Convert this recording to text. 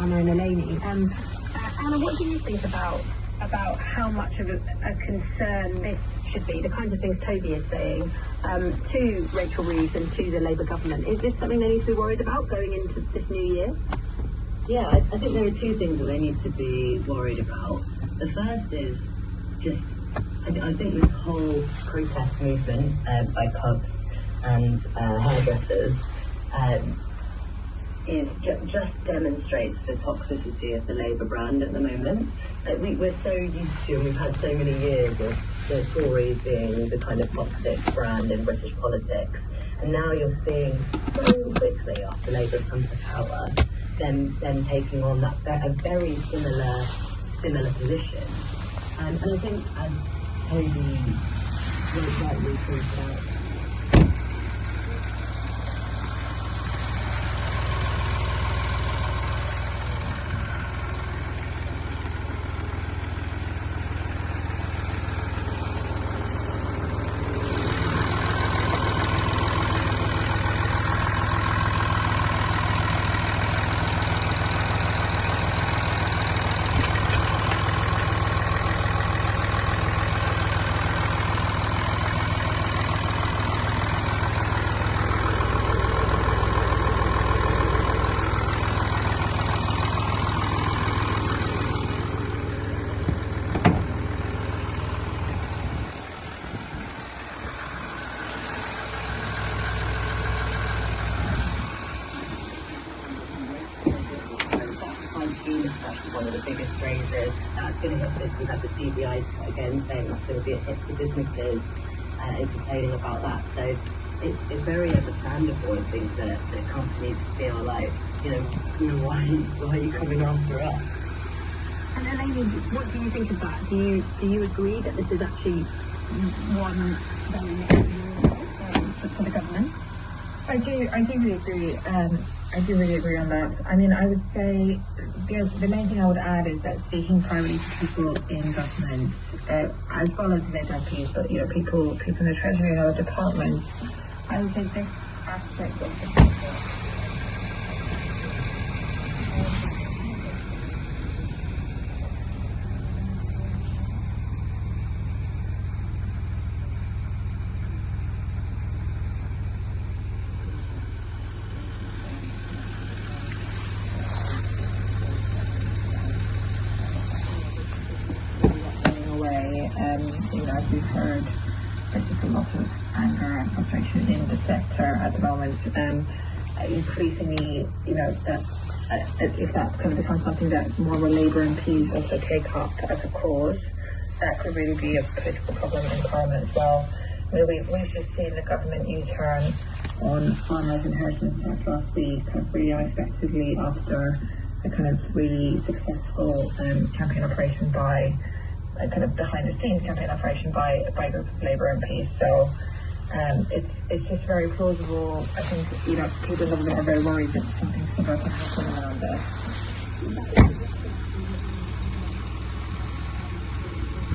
Anna and Elaine. Anna, what do you think about how much of a concern this should be, the kinds of things Toby is saying to Rachel Reeves and to the Labour government? Is this something they need to be worried about going into this new year? Yeah, I think there are two things that they need to be worried about. The first is just, I think this whole protest movement by pubs and hairdressers just demonstrates the toxicity of the Labour brand at the moment. We're so used to, and we've had so many years of the Tories being the kind of toxic brand in British politics, and now you're seeing so quickly after Labour come to power, them taking on a very similar position. And I think, as Toby very rightly pointed out, one of the biggest raises. That's going to hit this. We've had the CBI again saying that's going to be a hit to businesses, complaining about that. So it's very understandable, I think, that companies feel like, why are you coming after us? And Elaine, what do you think of that? Do you agree that this is actually one very negative for the government? I do really agree. I do really agree on that. I mean, I would say the main thing I would add is that speaking privately to people in government, as well as Labour MPs, but people in the Treasury and other departments, I would say this aspect of the people. As we've heard, there's just a lot of anger and frustration in the sector at the moment. Increasingly, that if that kind of becomes something that more of a Labour MPs also take up as a cause, that could really be a political problem in Parliament as well. I mean, we've just seen the government U-turn on farmers' inheritance tax last week, kind of really unexpectedly after a kind of really successful campaign operation by a kind of behind-the-scenes campaign operation by a group of Labour MPs. So it's just very plausible. I think people in government are very worried that something similar can happen around this.